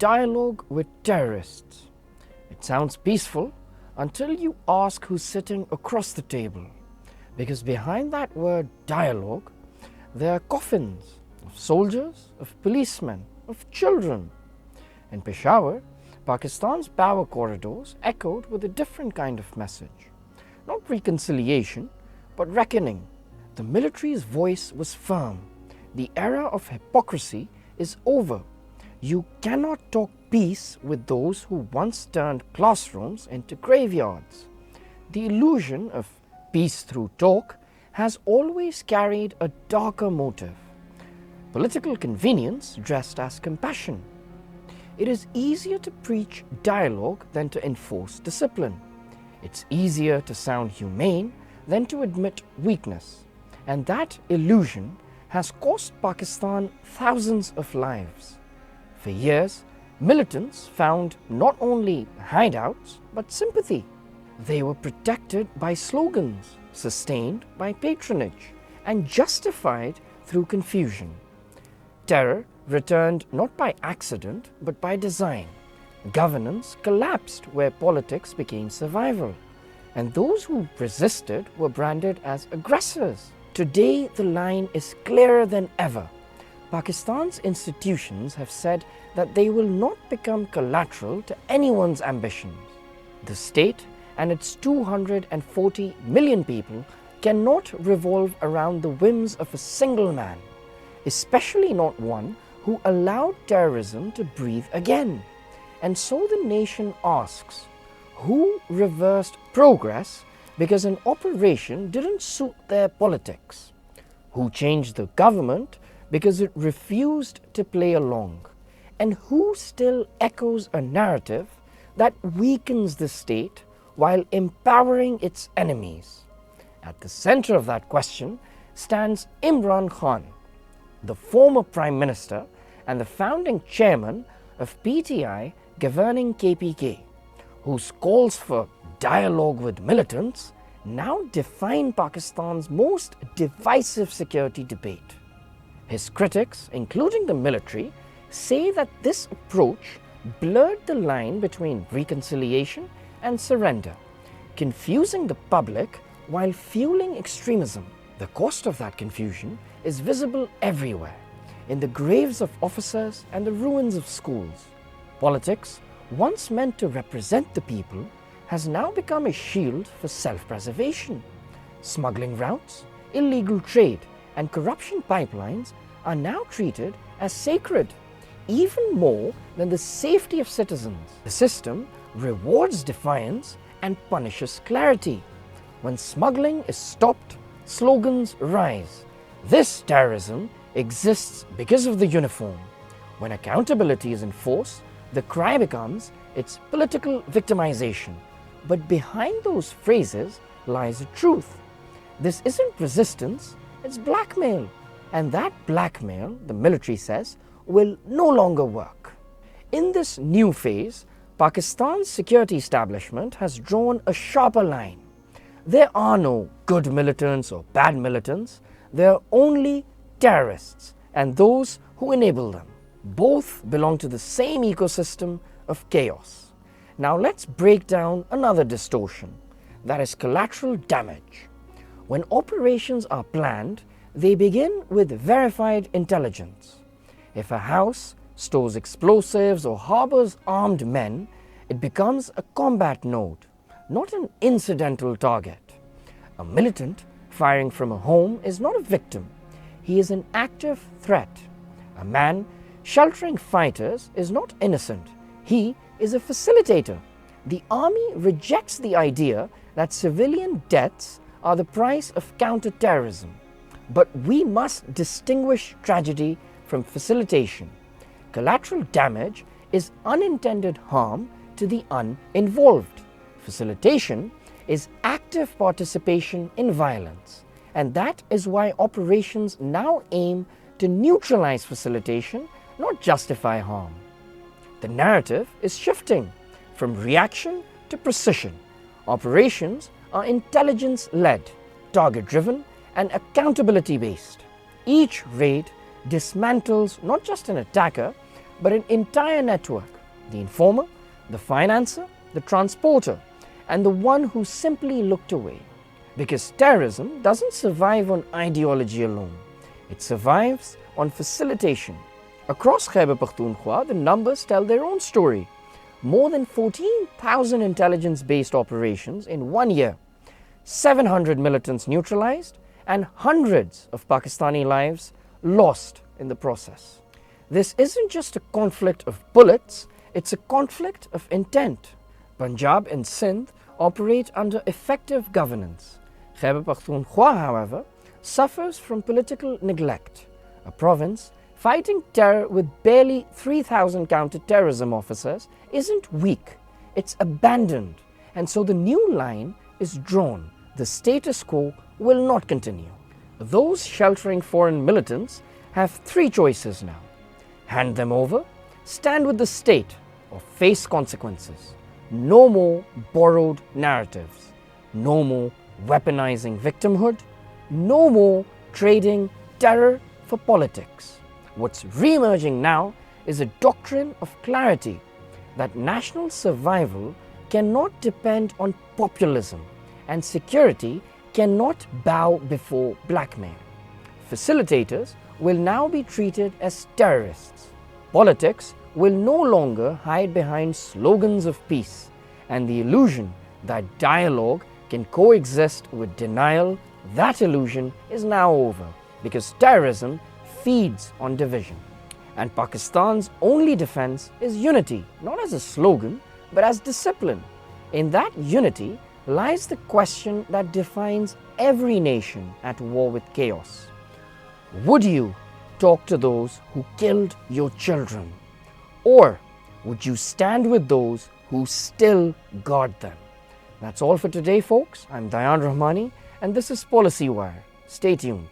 dialogue with terrorists. It sounds peaceful until you ask who's sitting across the table, because behind that word dialogue, there are coffins of soldiers, of policemen, of children. In Peshawar, Pakistan's power corridors echoed with a different kind of message. Not reconciliation, but reckoning. The military's voice was firm. The era of hypocrisy is over. You cannot talk peace with those who once turned classrooms into graveyards. The illusion of peace through talk has always carried a darker motive. Political convenience dressed as compassion. It is easier to preach dialogue than to enforce discipline. It's easier to sound humane than to admit weakness. And that illusion has cost Pakistan thousands of lives. For years, militants found not only hideouts but sympathy. They were protected by slogans, sustained by patronage, and justified through confusion. Terror returned not by accident but by design. Governance collapsed where politics became survival, and those who resisted were branded as aggressors. Today, the line is clearer than ever. Pakistan's institutions have said that they will not become collateral to anyone's ambitions. The state and its 240 million people cannot revolve around the whims of a single man, especially not one who allowed terrorism to breathe again. And so the nation asks, who reversed progress because an operation didn't suit their politics? Who changed the government because it refused to play along? And who still echoes a narrative that weakens the state while empowering its enemies? At the center of that question stands Imran Khan, the former Prime Minister and the founding chairman of PTI governing KPK, whose calls for dialogue with militants now define Pakistan's most divisive security debate. His critics, including the military, say that this approach blurred the line between reconciliation and surrender, confusing the public while fueling extremism. The cost of that confusion is visible everywhere, in the graves of officers and the ruins of schools. Politics, once meant to represent the people, has now become a shield for self-preservation. Smuggling routes, illegal trade, and corruption pipelines are now treated as sacred, even more than the safety of citizens. The system rewards defiance and punishes clarity. When smuggling is stopped, slogans rise. This terrorism exists because of the uniform. When accountability is enforced, the cry becomes its political victimization. But behind those phrases lies a truth. This isn't resistance, it's blackmail. And that blackmail, the military says, will no longer work. In this new phase, Pakistan's security establishment has drawn a sharper line. There are no good militants or bad militants. There are only terrorists and those who enable them. Both belong to the same ecosystem of chaos. Now let's break down another distortion, that is collateral damage. When operations are planned, they begin with verified intelligence. If a house stores explosives or harbors armed men, it becomes a combat node, not an incidental target. A militant firing from a home is not a victim. He is an active threat. A man sheltering fighters is not innocent. He is a facilitator. The army rejects the idea that civilian deaths are the price of counter-terrorism. But we must distinguish tragedy from facilitation. Collateral damage is unintended harm to the uninvolved. Facilitation is active participation in violence. And that is why operations now aim to neutralize facilitation, not justify harm. The narrative is shifting from reaction to precision. Operations are intelligence-led, target-driven, and accountability-based. Each raid dismantles not just an attacker, but an entire network: the informer, the financer, the transporter, and the one who simply looked away. Because terrorism doesn't survive on ideology alone. It survives on facilitation. Across Khyber Pakhtunkhwa, the numbers tell their own story. More than 14,000 intelligence-based operations in 1 year, 700 militants neutralized, and hundreds of Pakistani lives lost in the process. This isn't just a conflict of bullets, it's a conflict of intent. Punjab and Sindh operate under effective governance. Khyber Pakhtunkhwa, however, suffers from political neglect. A province fighting terror with barely 3,000 counter-terrorism officers isn't weak, it's abandoned. And so the new line is drawn. The status quo will not continue. Those sheltering foreign militants have three choices now: hand them over, stand with the state, or face consequences. No more borrowed narratives. No more weaponizing victimhood. No more trading terror for politics. What's re-emerging now is a doctrine of clarity that national survival cannot depend on populism and security cannot bow before blackmail. Facilitators will now be treated as terrorists. Politics will no longer hide behind slogans of peace, and the illusion that dialogue can coexist with denial, that illusion is now over, because terrorism feeds on division. And Pakistan's only defense is unity, not as a slogan, but as discipline. In that unity lies the question that defines every nation at war with chaos. Would you talk to those who killed your children? Or would you stand with those who still guard them? That's all for today, folks. I'm Dayan Rahmani, and this is Policy Wire. Stay tuned.